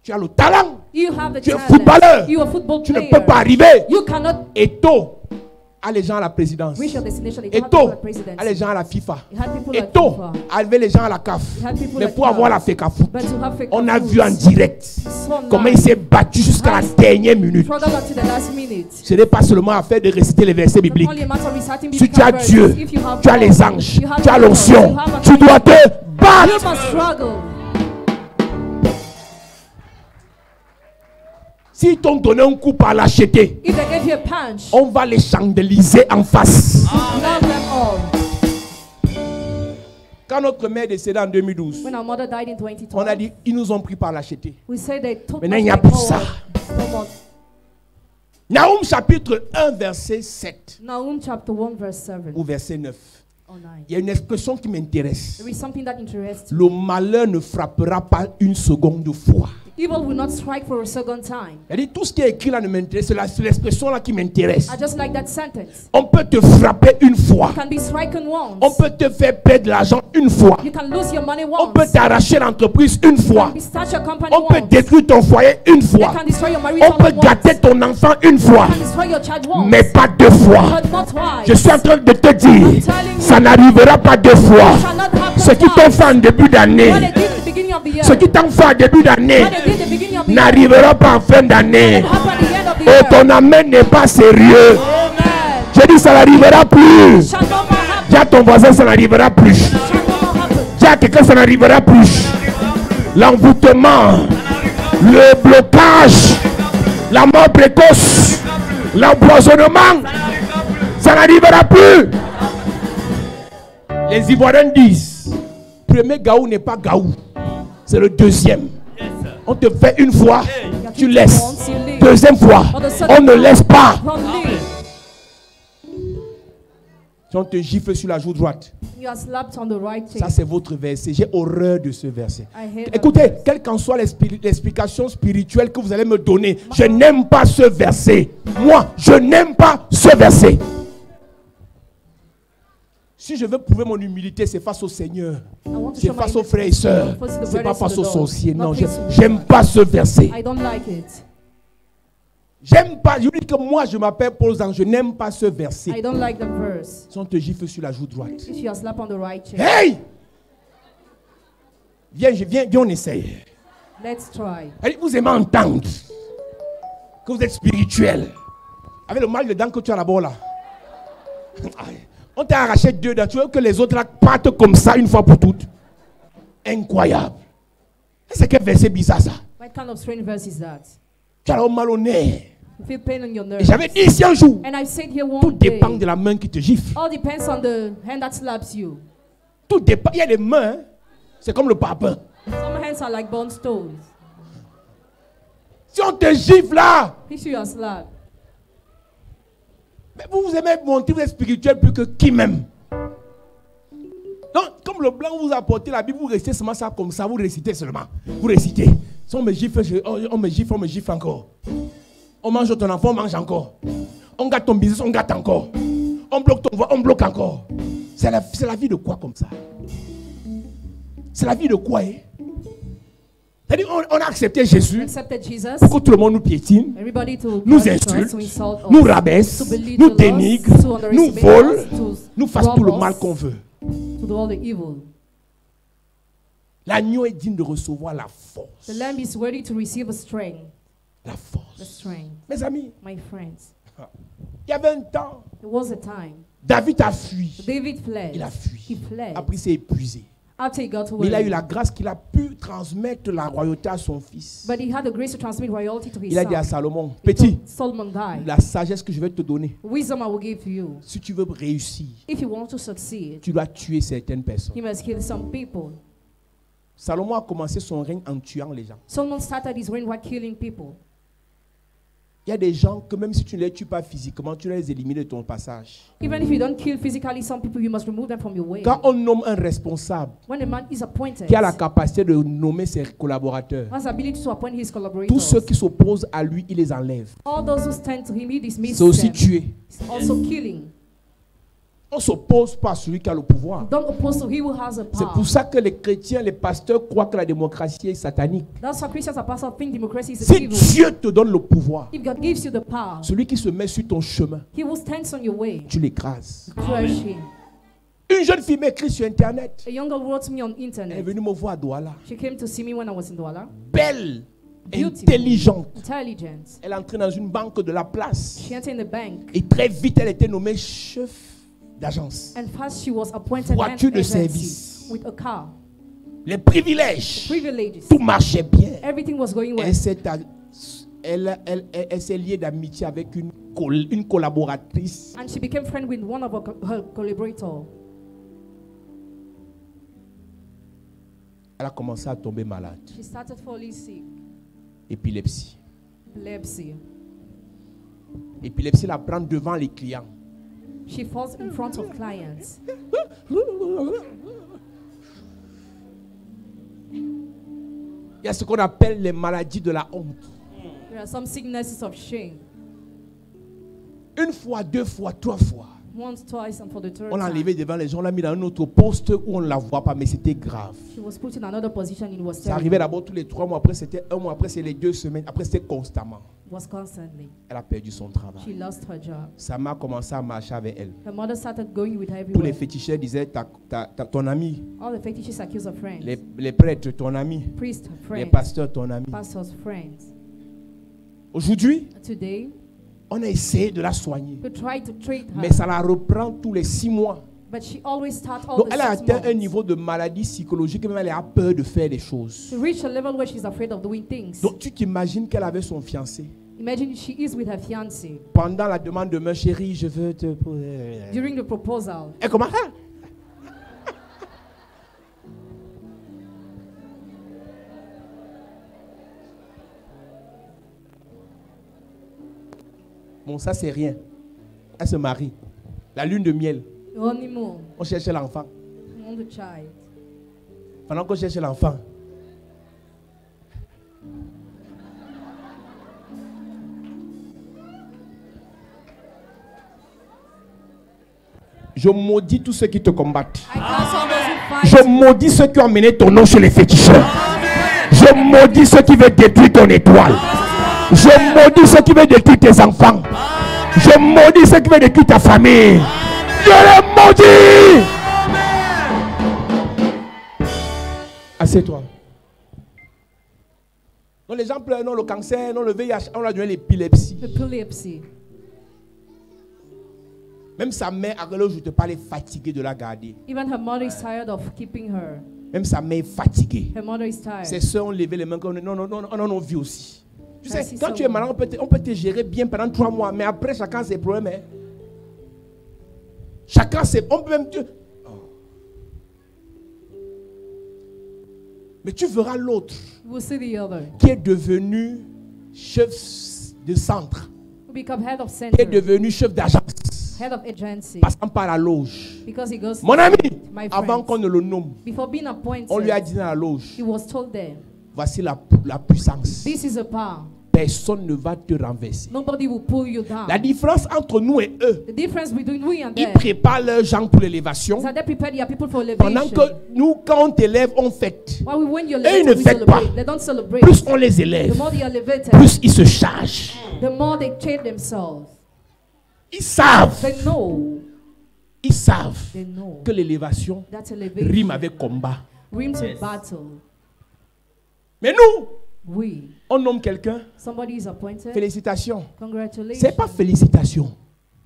Tu as le talent. You have the Tu es talent. footballeur. You are a football Tu ne player. peux pas arriver. You cannot. Et tôt, a les gens à la présidence. Reach your destination. You have Eto people at presidency. a les gens à la FIFA. You have people at Eto FIFA. a levé les gens à la CAF. You have people Mais at pour CAF. avoir la FECAFOOT, But to have fake on a foods. vu en direct So comment nice. il s'est battu jusqu'à la dernière minute. Struggle up to the last minute. Ce n'est pas seulement affaire de réciter les versets bibliques. Not only a matter of reciting Si tu biblical as verses. Dieu, If you have tu as God, les anges, you have tu as angels, l'onction, you have tu dois te You battre. must struggle. S'ils t'ont donné un coup par l'acheter, If they gave you a punch, on va les chandeliser en face. love them all. Quand notre mère est décédée en 2012, When our mother died in on 2012, a dit, ils nous ont pris par l'acheter. we say they took Maintenant, us il n'y a by plus power. ça. No more. Nahum chapitre 1, verset 7 Nahum chapter 1 verse 7 ou verset 9. or 9. Il y a une expression qui m'intéresse. There is something that interests me. Le malheur ne frappera pas une seconde fois. Evil will not strike for a second time. C'est-à-dire, tout ce qui est écrit là ne m'intéresse. C'est l'expression là qui m'intéresse. I just like that sentence. On peut te frapper une fois. You can be stricken once. On peut te faire perdre l'argent une fois. You can lose your money On once. peut t'arracher l'entreprise une You fois. can start your company On peut once. détruire ton foyer une They fois. can destroy your On marital peut home gâter once. ton enfant une fois. They can destroy your child once. Mais pas deux fois. But not twice. Je suis en train de te dire, ça n'arrivera pas deux fois. It shall not happen Ce qui t'ont twice. fait en début d'année, What they did at the beginning of the year. ce qui t'ont fait en début d'année, What they did at the beginning of the year. n'arrivera pas en fin d'année. It happened at the end of the Oh, year. ton amen n'est pas sérieux. Amen. J'ai dit, ça n'arrivera plus. Shall no more happen. Dis à ton voisin, ça n'arrivera plus. Shall no more happen. Dis à quelqu'un, ça n'arrivera plus. L'envoûtement, le blocage, la mort précoce, l'empoisonnement, ça n'arrivera plus. Les Ivoiriens disent, premier gaou n'est pas gaou, c'est le deuxième. On te fait une fois, tu laisses. Deuxième fois, on ne laisse pas. From me. Si on te gifle sur la joue droite, You are slapped on the right cheek. ça c'est votre verset. J'ai horreur de ce verset. I hate Écoutez, quelle qu'en soit l'explication spirituelle que vous allez me donner, je n'aime pas ce verset. Moi, je n'aime pas ce verset. Si je veux prouver mon humilité, c'est face au Seigneur. I want to C'est show face my aux frères et sœurs. face to the C'est pas brothers face to aux the Lord. sorciers. Not Non, face to the j'aime pas ce verset. I don't like it. J'aime pas. Je dis que moi, je m'appelle Paul Zang. Je n'aime pas ce verset. I don't like the verse. Si on te gifle sur la joue droite. If you are slapped on the right cheek. Hey! Viens, viens, on essaye. Let's try. Allez, vous aimez entendre que vous êtes spirituel. Avec le mal de dents que tu as là-bas là. On t'a arraché deux dents. Tu veux que les autres là partent comme ça une fois pour toutes. Incroyable. C'est quel verset bizarre ça? What kind of strange verse is that? Tu as le mal au nez. You feel pain on your Et nerves. j'avais dit ici un jour. And I said here Tout one day. dépend de la main qui te gifle. All depends on the hand that slaps you. Tout dépend. Il y a des mains. Hein? C'est comme le papin. Some hands are like bone stones. Si on te gifle là. If you are slapped. Mais vous aimez monter, vous êtes spirituel plus que qui même. Donc, comme le blanc vous a apporté la Bible, vous restez seulement ça comme ça, vous récitez seulement. Vous récitez. Si on me gifle, on me gifle encore. On mange ton enfant, on mange encore. On gâte ton business, on gâte encore. On bloque ton voix, on bloque encore. C'est la vie de quoi comme ça? C'est la vie de quoi, hein? C'est-à-dire, on a accepté Jésus Accepted Jesus. pour que tout le monde nous piétine, Everybody to nous judge us, insulte, to insult us, nous rabaisse, to belittle nous us, dénigre, to nous underestimate vole, us, to nous fasse tout le rob mal us, qu'on veut. to do all the evil. L'agneau est digne de recevoir la force. The lamb is ready to receive a strength. La The force. strength. Mes amis, My friends. il y avait un temps, There was a time. David a fui. David fled. Il a fui. He fled. Après, il s'est épuisé. After he got Mais il a eu away. la grâce qu'il a pu transmettre la royauté à son fils. But he had the grace to transmit royalty to his Il a dit à son. Salomon, He petit, told Solomon died. la sagesse que je vais te donner, Wisdom I will give to you. si tu veux réussir, If you want to succeed, tu dois tuer certaines personnes. you must kill some people. Salomon a commencé son règne en tuant les gens. Solomon started his reign while killing people. Il y a des gens que même si tu ne les tues pas physiquement, tu les élimines de ton passage. Even if you don't kill physically some people, you must remove them from your way. Quand on nomme un responsable When a man is appointed, qui a la capacité de nommer ses collaborateurs, has the ability to appoint his tous collaborators. ceux qui s'opposent à lui, il les enlève. All those who stand to him, he dismisses C'est aussi them. tuer. It's also killing. On ne s'oppose pas à celui qui a le pouvoir. Don't oppose to he who has a C'est power. pour ça que les chrétiens, les pasteurs croient que la démocratie est satanique. That's why Christians and pastors think democracy is Si evil. Dieu te donne le pouvoir, If God gives you the power, celui qui se met sur ton chemin, he will stand on your way. tu l'écrases. Crush him. Une jeune fille m'écrit sur Internet. A young girl wrote me on Elle est internet. venue me voir à Douala. She came to see me when I was in Douala. Belle, Beautiful. intelligente. Intelligent. Elle est entrée dans une banque de la place. She entered in the bank. Et très vite, elle était nommée chef d'agence. And fast she was appointed Voiture hand de agency service. with a car. Les privilèges. Privileges. Tout marchait bien. Everything was going well. Elle s'est liée d'amitié avec une collaboratrice. And she became friend with one of her collaborators. Elle a commencé à tomber malade. She started falling sick. Épilepsie. Epilepsy. Épilepsie la prend devant les clients. She falls in front of clients. Il y a ce qu'on appelle les maladies de la honte. There are some sicknesses of shame. Une fois, deux fois, trois fois. Once, twice, and for the third On l'a time. enlevé devant les gens, on l'a mis dans un autre poste où on ne la voit pas, mais c'était grave. She was put in another position. It was Ça arrivait terrible. d'abord tous les 3 mois, après c'était 1 mois, après c'est les 2 semaines, après c'était constamment. It was constantly. Elle a perdu son travail. She lost her job. Sa mère a commencé à marcher avec elle. Her mother started going with her Tous les everywhere. féticheurs disaient ton ami, All the fetishes accuse her friends. les prêtres ton ami, Priests, her les friends. pasteurs ton ami. Pastors, friends. Aujourd'hui, Today, on a essayé de la soigner, we try to treat her, mais ça la reprend tous les 6 mois. but she always starts all Donc the elle a 6 atteint un months. niveau de maladie psychologique, même elle a peur de faire des choses. To reach a level where she's afraid of doing things. Donc tu t'imagines qu'elle avait son fiancé. Imagine she is with her fiancé. Pendant la demande de main, chérie, je veux te... During the proposal, Et comment ça? Bon, ça c'est rien. Elle se marie. La lune de miel. the honeymoon, On cherchait l'enfant. on the child. Pendant qu'on cherchait l'enfant, je maudis tous ceux qui te combattent. I cancel those who fight Je you. maudis ceux qui ont mené ton nom chez les féticheurs. Je maudis ceux qui veulent détruire ton étoile. Je maudis ceux qui veulent détruire tes enfants. Je maudis ceux qui veulent détruire ta famille. Je les maudis. Assieds-toi. Non, les gens pleurent, non, le cancer, non, le VIH, on a donné l'épilepsie. Epilepsy. Même sa mère, à l'heure où je te parle, est fatiguée de la garder. Even her mother is tired of keeping her. Même sa mère est fatiguée. Her mother is tired. Ses soeurs ont levé les mains. Non, non, non, on en a vu aussi. Tu sais, Merci, quand tu es malade, on peut te gérer bien pendant 3 mois, mais après, chacun ses problèmes. Hein. Chacun ses... On peut même... Oh. Mais tu verras l'autre You will see the other. qui est devenu chef de centre, Who become head of qui est center, devenu chef d'agence, head of agency. passant par la loge. Because he goes, Mon ami, my avant friends, qu'on ne le nomme, before being appointed, on lui a dit dans la loge, he was told there, voici la puissance. this is a power. Personne ne va te renverser. Nobody will pull you down. La différence entre nous et eux, The difference between we and ils them préparent leurs gens pour l'élévation. is that they prepare their people for Pendant elevation. que nous, quand on t'élève, on fête. While we win your Et ils level, ne we fêtent pas. celebrate. They don't celebrate. Plus on les The élève, more they are elevated, plus ils se chargent. the more they change themselves. Ils savent, They know que l'élévation that rime elevation avec combat. rhymes with battle. Mais nous, We, on nomme quelqu'un, somebody is appointed. félicitations. Congratulations. C'est pas félicitations.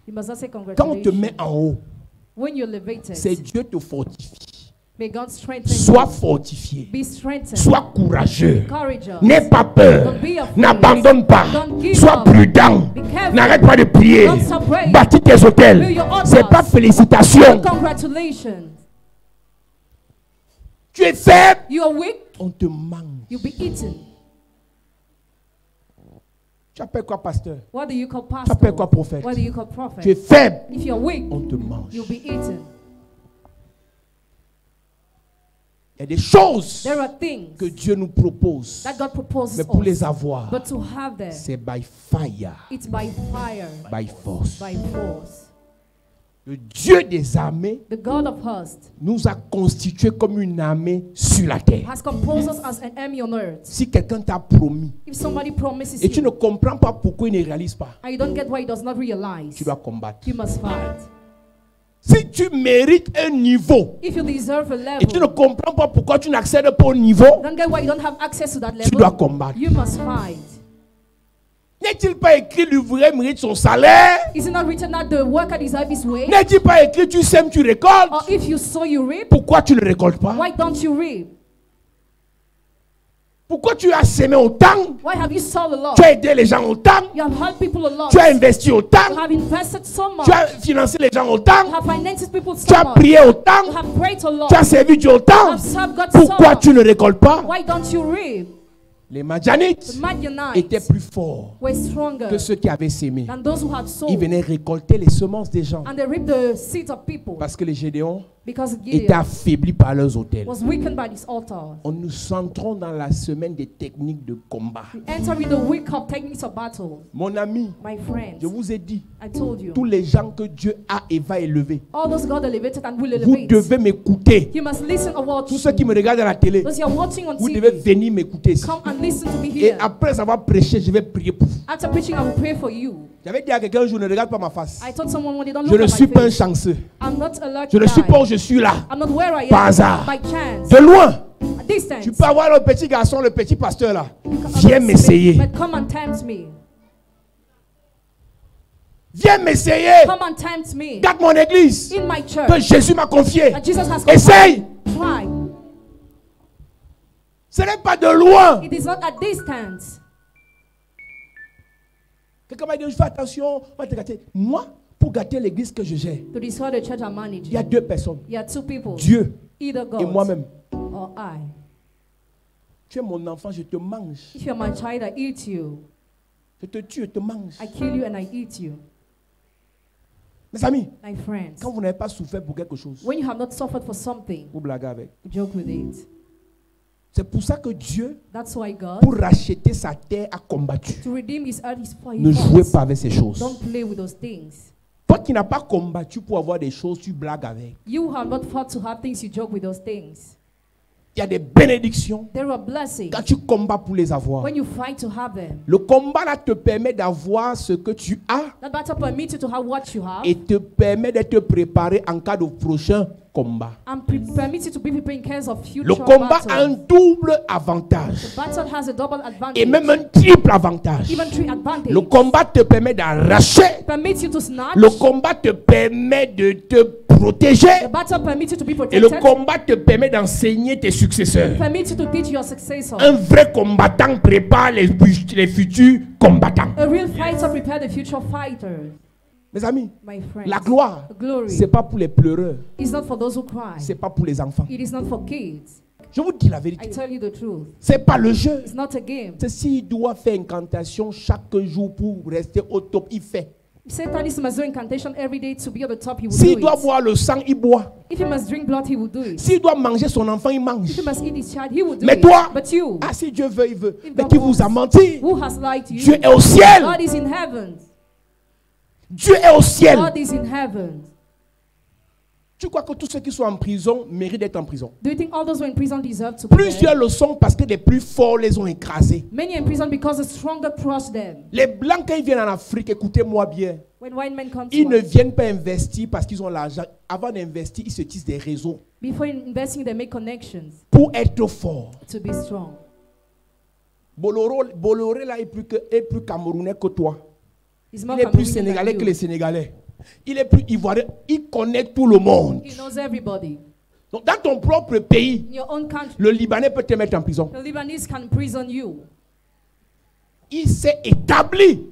You must not say Quand on te congratulations. met en haut, When you're elevated, c'est Dieu te fortifie. may God strengthen Sois you. fortifié. Be strengthened. Sois courageux. Courageous. N'aie pas peur. Don't be afraid. N'abandonne pas. Don't give Sois up. prudent. Be careful. N'arrête pas de prier. Don't stop praying. Bâtis tes hôtels. Build your altars. C'est pas félicitations. Congratulations. Tu es faible. You are weak, On te mange. you'll be eaten. Tu appelles quoi pasteur? What do you call Tu pastor? appelles quoi prophète? What do you call Tu es prophet? faible. If you're weak, On te mange. you'll be eaten. Il y a des choses There are things que Dieu nous propose. that God proposes Mais pour les us, avoir, but to have them, c'est by fire, it's by fire, by force. by force. Le Dieu des armées the God of hosts, nous a constitués comme une armée sur la terre. has composed us as an army on earth. Si quelqu'un t'a promis If somebody promises et tu ne you, comprends pas pourquoi il ne réalise pas, and you don't get why he does not realize, tu dois combattre. you must fight. Si tu mérites un niveau If you deserve a et tu ne level, comprends pas pourquoi tu n'accèdes pas au niveau, don't get why you don't have access to that tu dois level, combattre. you must fight. N'est-il pas écrit l'ouvrier mérite son salaire? Is it not written that the worker deserves his wage? N'est-il pas écrit tu sèmes, tu récoltes? Or if you sow, you reap? Pourquoi tu ne récoltes pas? Why don't you reap? Pourquoi tu as sémé autant? Why have you sown a lot? Tu as aidé les gens autant? You have helped people a lot. Tu as investi You autant? have invested so much. Tu as financé les gens You autant? have financed people Tu so as much. prié You autant? have prayed a lot. Tu as servi Dieu You autant? have served God so Pourquoi much. tu ne récoltes pas? Why don't you reap? Les The Madianites Midianites étaient plus forts were stronger que ceux qui avaient sémé. than those who had Ils sown. venaient récolter les semences des gens And they reaped the seeds of people. parce que les Gédéons Because étaient Gideon affaiblis par leurs autels. was weakened by this altar. On nous centrons dans la semaine des techniques de combat. Entering the week of techniques of battle. Mon ami, My friends, je vous ai dit, I told you, tous les gens que Dieu a et va élever, all those God elevated and will vous elevate. devez m'écouter. You must listen or watch. Tous ceux qui me regardent à la télé, Those you are watching on vous devez TV, venir m'écouter ici. come and listen to me Et here. après avoir prêché, je vais prier pour vous. After preaching, I will pray for you. J'avais dit à quelqu'un un jour, ne regarde pas ma face. I told someone when they don't Je look ne at suis my pas un face, chanceux. I'm not a lucky Je ne suis guy. pas où je suis là. I'm not where I Par am hasard. by chance. De loin, At distance. tu peux avoir le petit garçon, le petit pasteur là. I'm Viens not m'essayer. But come and tempt me. Viens m'essayer. Come and tempt me. Regarde mon église In my que church Jésus m'a confiée. that Jesus has Essaye. Try. Ce n'est pas de loin. It is not at distance. Quelqu'un m'a dit, je fais attention, on va te gâter. Moi, pour gâter l'église que je gère, To destroy the church I'm managing, il y a deux personnes. you are two people. Dieu Either et God moi-même. or I. Tu es mon enfant, je te mange. If you're my child, I eat you. Je te tue, je te mange. I kill you and I eat you. Mes amis, My friends, quand vous n'avez pas souffert pour quelque chose, when you have not suffered for something, vous blaguez avec. joke with it. C'est pour ça que Dieu, That's why God, pour racheter sa terre, a combattu. to redeem his earth, his fought. Ne jouez pas avec ces choses. Don't play with those things. Toi qui n'as pas combattu pour avoir des choses, tu blagues avec. You have not fought to have things, you joke with those things. Il y a des bénédictions There are blessings quand tu combats pour les avoir. when you fight to have them. Le combat là te permet d'avoir ce que tu as That battle permits you to have what you have et te permet d'être préparé en cas de prochain combat. and permits you to be prepared in case of future Le combat a un battles. double avantage The battle has a double advantage. et même un triple avantage. Even three advantage. Le combat te permet d'arracher. Permits you to snatch. Le combat te permet de te protéger. The battle permits you to be Et le protected. combat te permet d'enseigner tes successeurs. Permits you to teach your successor. Un vrai combattant prépare les futurs combattants. A real fighter prepare the future fighter. Mes amis, My friends, la gloire, the glory c'est pas pour les pleureurs, is not for those who cry. c'est pas pour les enfants. It is not for kids. Je vous dis la I vérité, tell you the truth. c'est pas le jeu. It's not a game. C'est s'il doit faire incantation chaque jour pour rester au top, il fait. If Satan must do incantation every day to be at the top, he will S'il do doit it. boire le sang, il boit. If he must drink blood, he will do it. S'il doit manger son enfant, il mange. If he must eat his child, he will do Mais it. toi, But you, ah si Dieu veut, il veut. If Mais God qui vous a wants. menti? who has lied to you? Dieu est au ciel. God is in heaven. Dieu est au ciel. God is in heaven. Tu crois que tous ceux qui sont en prison méritent d'être en prison? Do you think all those who are in prison deserve to be Plusieurs there? le sont parce que les plus forts les ont écrasés. Many are in prison because the stronger crush them. Les blancs, quand ils viennent en Afrique, écoutez-moi bien, When white men come ils to ne us, viennent pas investir parce qu'ils ont l'argent. Avant d'investir, ils se tissent des réseaux before investing, they make connections pour être forts. to be strong. Bolloré là est plus camerounais que toi. He's more Il est plus Cameroonian than sénégalais que you. les Sénégalais. Il est plus ivoirien. Il connaît tout le monde. He knows everybody. Donc, dans ton propre pays, In your own country, le Libanais peut te mettre en prison. the Lebanese can prison you. Il s'est établi.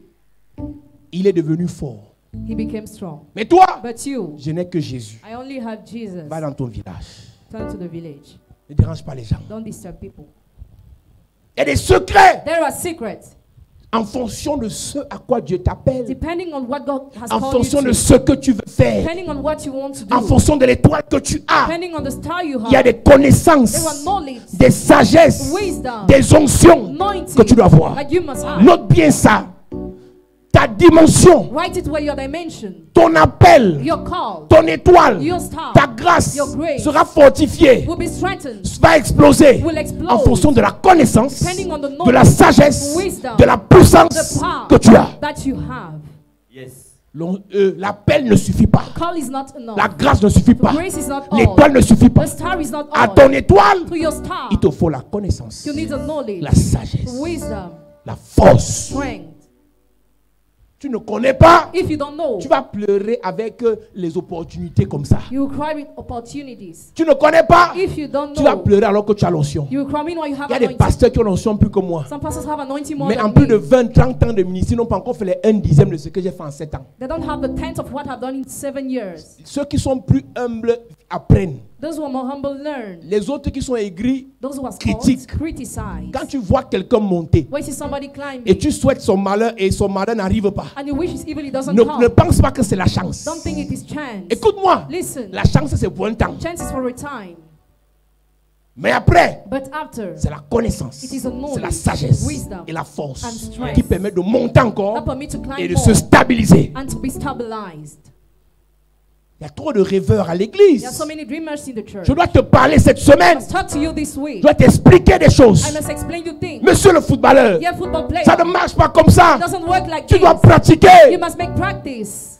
Il est devenu fort. He became strong. Mais toi, But you, je n'ai que Jésus. I only have Jesus. Va dans ton village. Turn to the village. Ne dérange pas les gens. Don't disturb people. Il y a des secrets There are secrets. en fonction de ce à quoi Dieu t'appelle. Depending on what God has En called fonction you de to. ce que tu veux faire. Depending on what you want to do. En fonction de l'étoile que tu as. Depending on the star you Il y a have. des connaissances, There are knowledge, des sagesses, wisdom, des onctions anointing que tu dois avoir. that you must have. Note bien ça. ta dimension, Write it where your dimension, ton appel, your call, ton étoile, your star, ta grâce your grace sera fortifiée, will be strengthened, va exploser will explode en fonction de la connaissance, depending on the de knowledge, la sagesse, wisdom, de la puissance the power que tu as. that you have. Yes. L'appel ne suffit pas. Call is not enough. La grâce ne suffit pas. Grace is not all. L'étoile ne suffit pas. The star is not À all. ton étoile, To your star, il te faut la connaissance, you need the knowledge, la sagesse, wisdom, la force. strength. Tu ne connais pas, If you don't know, tu vas pleurer avec les opportunités comme ça. you will cry with opportunities. Tu ne connais pas, If you don't tu vas know, pleurer alors que tu as l'onction. you will cry meanwhile you have Il y a des anointing. pasteurs qui ont l'onction plus que moi. Some pastors have anointing more Mais than en plus de me. 20, 30 ans de ministère, ils n'ont pas encore fait les 1/10 de ce que j'ai fait en 7 ans. They don't have the tenth of what I've done in 7 years. Ceux qui sont plus humbles apprennent. Those who are more humble learn. Les autres qui sont aigris, Those who are Critique. spoiled criticize. quand tu vois quelqu'un monter When you see somebody climbing et tu souhaites son malheur et son malheur n'arrive pas, and you wish his evil, it doesn't ne come. pense pas que c'est la chance. Don't think it is chance. Écoute-moi, Listen, la chance c'est pour un temps. chance is for a time. Mais après, But after, c'est la connaissance, It is a knowledge, c'est la sagesse wisdom, et la force and strength qui permet de monter that encore permit to climb et de more se stabiliser. and to be stabilized. Il y a trop de rêveurs à There are l'église. so many dreamers in the church. Je dois te parler cette I semaine. must talk to you this Je week. dois t'expliquer des choses. I must explain you things. Monsieur le footballeur, You're a football player. ça ne marche pas comme ça. It doesn't work like Tu this. dois pratiquer. You must make practice.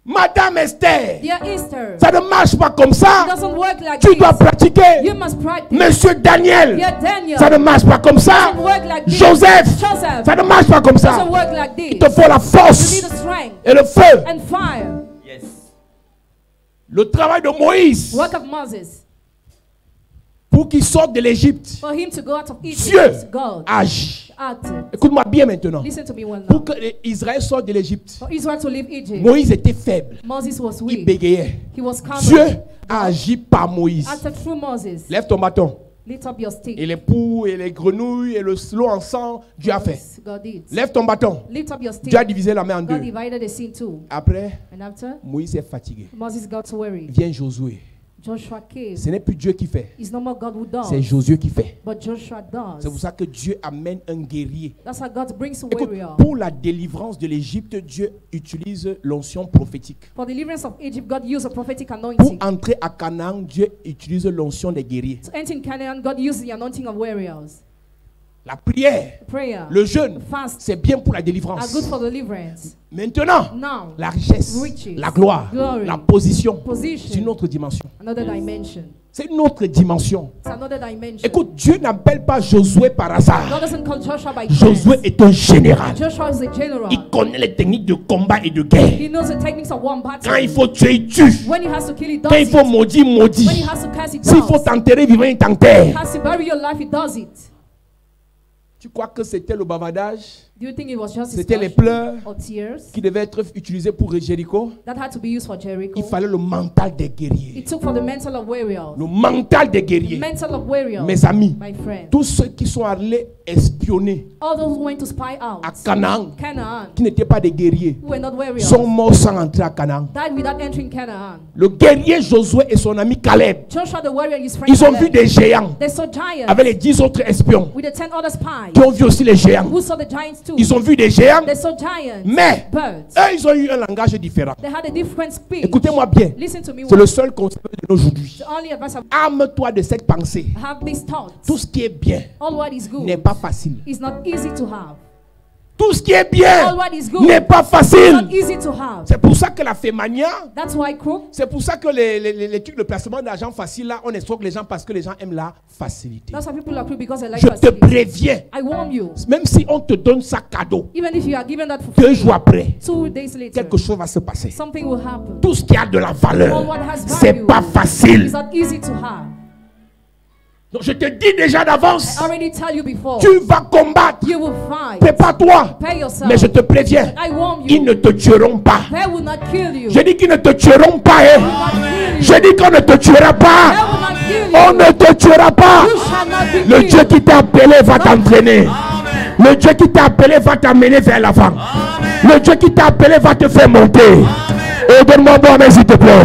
Madame Esther, Dear Esther, ça ne marche pas comme it ça. doesn't work like Tu this. dois pratiquer. You must practice. Monsieur Daniel, Dear Daniel, ça ne marche pas comme it ça. doesn't work like this. Joseph, Joseph, ça ne marche pas comme it ça. doesn't work like this. Il te faut la You force need the strength et le feu. and fire. Yes. Le travail de Moïse Work of Moses. pour qu'il sorte de l'Égypte. For him to go out of Egypt, Dieu God agit. acted. Écoute-moi bien maintenant. Listen to me well Pour now. que Israël sorte de l'Égypte, For Israel to leave Egypt, Moïse était faible. Moses was Il weak. bégayait. He was Dieu calm. a agi par Moïse. Acted through Moses. Lève ton bâton. Lift up your stick. Et les poux et les grenouilles et le slow ensemble, Dieu a fait. Yes, God did. Lève ton bâton. Lift up your stick. Dieu a divisé la main en God deux. divided the sea in two. Après, And after, Moïse est fatigué. Moses got worried. Vient Josué. Joshua came. Ce n'est plus Dieu qui fait, It's no more God who does, c'est Josué qui fait. but Joshua C'est pour does. ça que Dieu amène un guerrier. That's how God brings a Écoute, warrior. pour la délivrance de l'Égypte, Dieu utilise l'onction prophétique. For deliverance of Egypt, God used a prophetic Pour anointing. entrer à Canaan, Dieu utilise l'onction des guerriers. To enter in Canaan, God used the anointing of warriors. La prière, Prayer, le jeûne, fast c'est bien pour la are délivrance. good for deliverance. Maintenant, Now, la richesse, Riches, la gloire, glory, la position, c'est position, une autre dimension. another dimension. C'est une autre dimension. It's another dimension. Écoute, Dieu n'appelle pas Josué par God hasard. doesn't call Joshua by Josué chance. est un général. Joshua is a general. Il connaît les techniques de combat et de guerre. He knows the techniques of one Quand battle. il faut tuer, il tue. When he has to kill, he does Quand il faut it. maudire, il maudit. When he has to cast, he S'il faut does. t'enterrer vivant, il He t'enterre. has to bury your life, he does it. Tu crois que c'était le bavardage Do you think it was just C'était les discussion pleurs or tears qui devaient être utilisés pour Jéricho? that had to be used for Jericho? Il fallait le mental des It guerriers. took for the mental of warriors. Le mental des The guerriers. mental of warriors, Mes amis, my friend. tous ceux qui sont allés espionner All those who went to spy out à Canaan, Canaan, qui n'étaient pas des guerriers, who were not warriors, sont morts sans entrer à Canaan. died without entering Canaan. Le guerrier Josué et son ami Caleb, Joshua the warrior and his friend ils ont Caleb, vu des géants they saw giants avec les 10 autres espions with the 10 other spies qui ont vu aussi les géants. who saw the giants too. Ils ont vu des géants, They saw giants, mais birds. eux, ils ont eu un langage différent. They had a different speech. Écoutez-moi bien, Listen to me c'est le well. seul conseil de aujourd'hui. The only advice I Arme-toi de cette pensée. have these thoughts. Tout ce qui est bien All what is good n'est pas facile. is not easy to have. Tout ce qui est All bien what is good n'est pas is facile. not easy to have. C'est pour ça que la fémania, That's why crook. c'est pour ça que les trucs de placement d'argent facile là, on escroque les gens parce que les gens aiment la facilité. That's why people are crook because they like Je te facility. préviens, I warn you. même si on te donne ça cadeau, Even if you are given that for 2 free, jours après, 2 days later, quelque chose va se passer. something will happen. Tout ce qui a de la valeur, All what has c'est value pas facile. It's not easy to have. Donc je te dis déjà d'avance, I already tell you before. tu vas combattre. You will fight. Prépare-toi. Prepare yourself. Mais je te préviens, I warn ils you. ne te tueront pas. They will not kill you. Je dis qu'ils ne te tueront pas. Hein. Je dis qu'on ne te tuera They pas. will not kill you. On ne te tuera pas. You shall not be Le killed. Dieu qui t'a appelé va t'entraîner. Le Dieu qui t'a appelé va t'amener vers l'avant. Le Dieu qui t'a appelé va te faire monter. Et donne-moi bon amen s'il te plaît.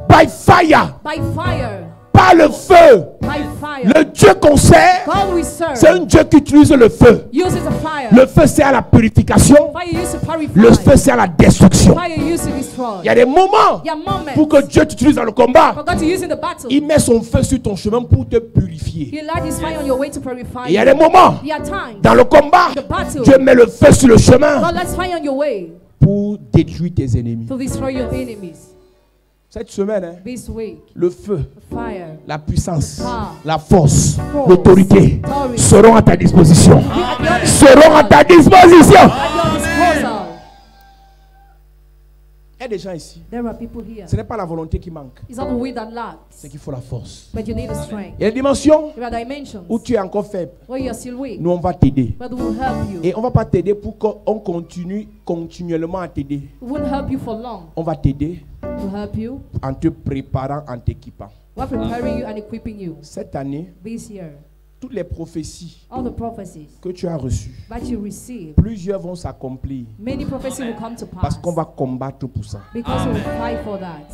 By fire, By fire. par Par le feu. by fire. Le Dieu qu'on sert, God we serve c'est un Dieu qui utilise le feu. uses a fire. Le feu sert à la purification. Fire used to purify. Le feu sert à la destruction. Fire used to destroy. Il y a des moments There are moments pour que Dieu t'utilise dans le combat. for God to use in the battle. Il met son feu sur ton chemin pour te purifier. He light his fire on your way to purify Et il y a you. des moments There are times dans le combat, the battle. Dieu met le feu sur le chemin God lights fire on your way pour détruire tes ennemis. to destroy your enemies. Cette semaine, hein, This week, le feu, fire, la puissance, power, la force, force, l'autorité authority seront à ta disposition. be at your Seront à ta disposition. at your disposal. Il y a des gens ici. There are people here. Ce n'est pas la volonté qui manque, It's not the will that lacks, c'est qu'il faut la force. but you need the strength. Il y a des dimensions There are dimensions où tu es encore faible. where you are still weak, Nous, on va t'aider. but we'll help you. Et on ne va pas t'aider pour qu'on continue continuellement à t'aider. We won't help you for long. On va t'aider We'll help you. en te préparant, en t'équipant. We're preparing you and equipping you. Cette année, This year, toutes les prophéties all the prophecies que tu as reçues, that you receive, plusieurs vont s'accomplir many prophecies will come to parce pass qu'on va combattre pour ça. because we will fight for that.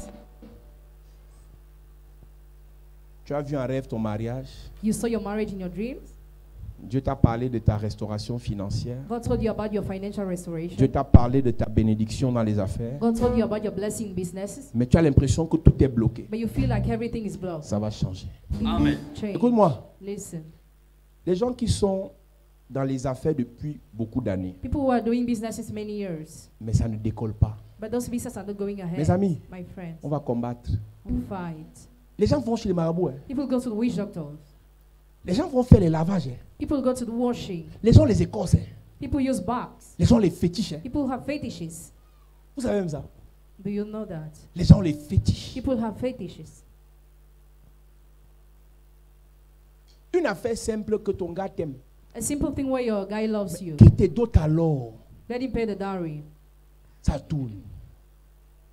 Tu as vu en rêve ton mariage. You saw your marriage in your dreams. Dieu t'a parlé de ta restauration financière. God told you about your financial restoration. Dieu t'a parlé de ta bénédiction dans les affaires. God told you about your blessing businesses. Mais tu as l'impression que tout est bloqué. But you feel like everything is blocked. Ça va changer. Amen. Change. Écoute-moi, Listen. les gens qui sont dans les affaires depuis beaucoup d'années, People who are doing businesses many years, mais ça ne décolle pas. but those businesses are not going ahead. Mes amis, My friends, on va combattre. we'll fight. Les gens vont chez les marabouts. Hein. People go to the witch doctors. Les gens vont faire les lavages. Hein. People go to the washing. Les gens les écossent. Hein. People use box. Les gens les fétichent. Hein. People have fetishes. Vous savez même ça? Do you know that? Les gens les fétichent. People have fetishes. Une affaire simple que ton gars t'aime. A simple thing where your guy loves you. Qui te dote alors? Let him pay the dowry. Ça tourne.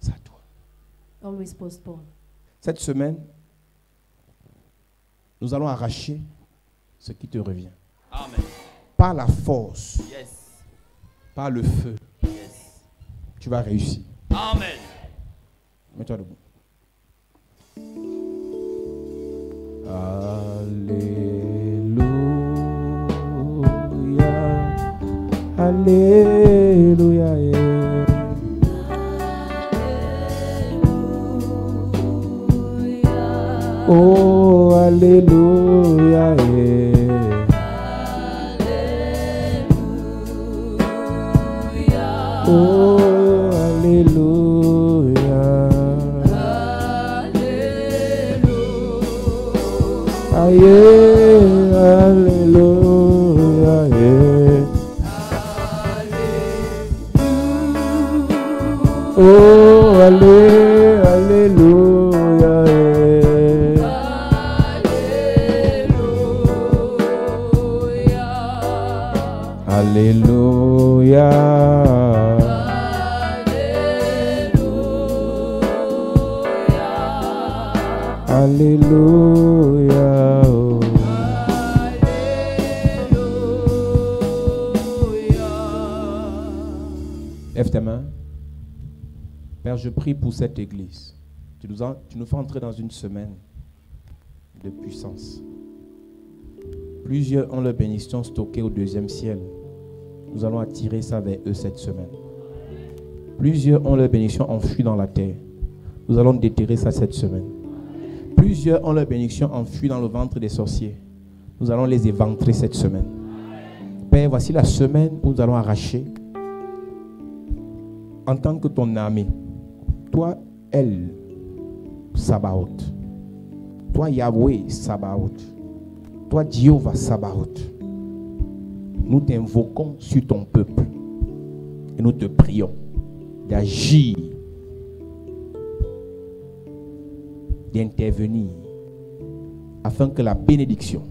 Ça tourne. Always postpone. Cette semaine, nous allons arracher ce qui te revient. Amen. Par la force, Yes. par le feu, Yes. tu vas réussir. Amen. Mets-toi debout. Alléluia. Alléluia. Oh, alléluia. Oh, alléluia. Aïe, alléluia. Oh, alléluia. Alléluia. Alléluia. Oh. Lève tes mains. Père, je prie pour cette église. Tu nous fais entrer dans une semaine de puissance. Plusieurs ont leur bénédiction stockée au deuxième ciel. Nous allons attirer ça vers eux cette semaine. Plusieurs ont leur bénédiction enfuie dans la terre. Nous allons déterrer ça cette semaine. Plusieurs ont leur bénédiction enfuie dans le ventre des sorciers. Nous allons les éventrer cette semaine. Père, voici la semaine où nous allons arracher en tant que ton armée. Toi, El Sabaoth. Toi, Yahweh Sabaoth. Toi, Jéhovah Sabaoth. Nous t'invoquons sur ton peuple. Et nous te prions d'agir, d'intervenir, afin que la bénédiction,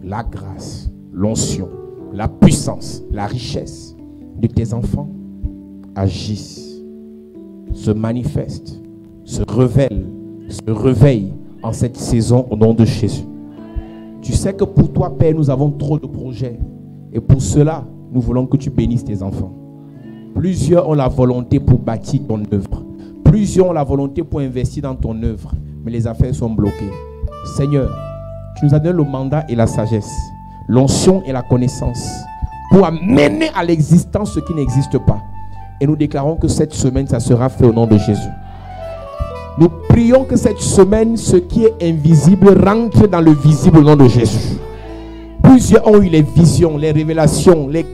la grâce, l'onction, la puissance, la richesse de tes enfants agissent, se manifestent, se révèlent, se réveillent en cette saison au nom de Jésus. Tu sais que pour toi, Père, nous avons trop de projets. Et pour cela, nous voulons que tu bénisses tes enfants. Plusieurs ont la volonté pour bâtir ton œuvre. Plusieurs ont la volonté pour investir dans ton œuvre. Mais les affaires sont bloquées. Seigneur, tu nous as donné le mandat et la sagesse, l'onction et la connaissance pour amener à l'existence ce qui n'existe pas. Et nous déclarons que cette semaine, ça sera fait au nom de Jésus. Nous prions que cette semaine, ce qui est invisible rentre dans le visible au nom de Jésus. Plusieurs ont eu les visions, les révélations, les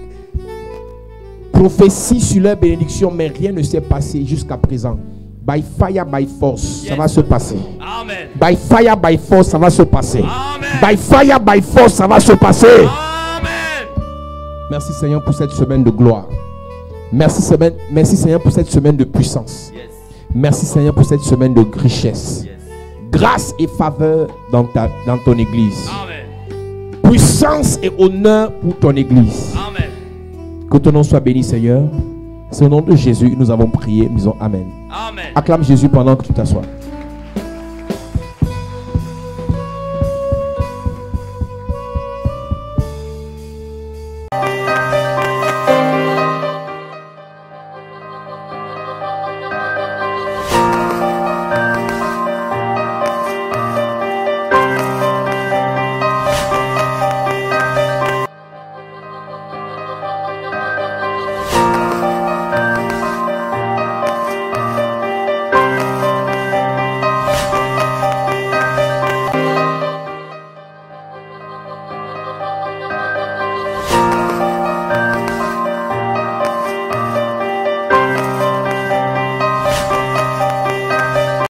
prophéties sur leur bénédiction, mais rien ne s'est passé jusqu'à présent. By fire, by force, ça va se passer. Amen. By fire, by force, ça va se passer. Amen. By fire, by force, ça va se passer. Amen. Merci Seigneur pour cette semaine de gloire. Merci Seigneur pour cette semaine de puissance. Yes. Merci Seigneur pour cette semaine de richesse. Yes. Grâce et faveur dans ton église. Amen. Puissance et honneur pour ton église. Amen. Que ton nom soit béni Seigneur. C'est au nom de Jésus que nous avons prié. Nous disons Amen. Amen. Acclame Jésus pendant que tu t'assois.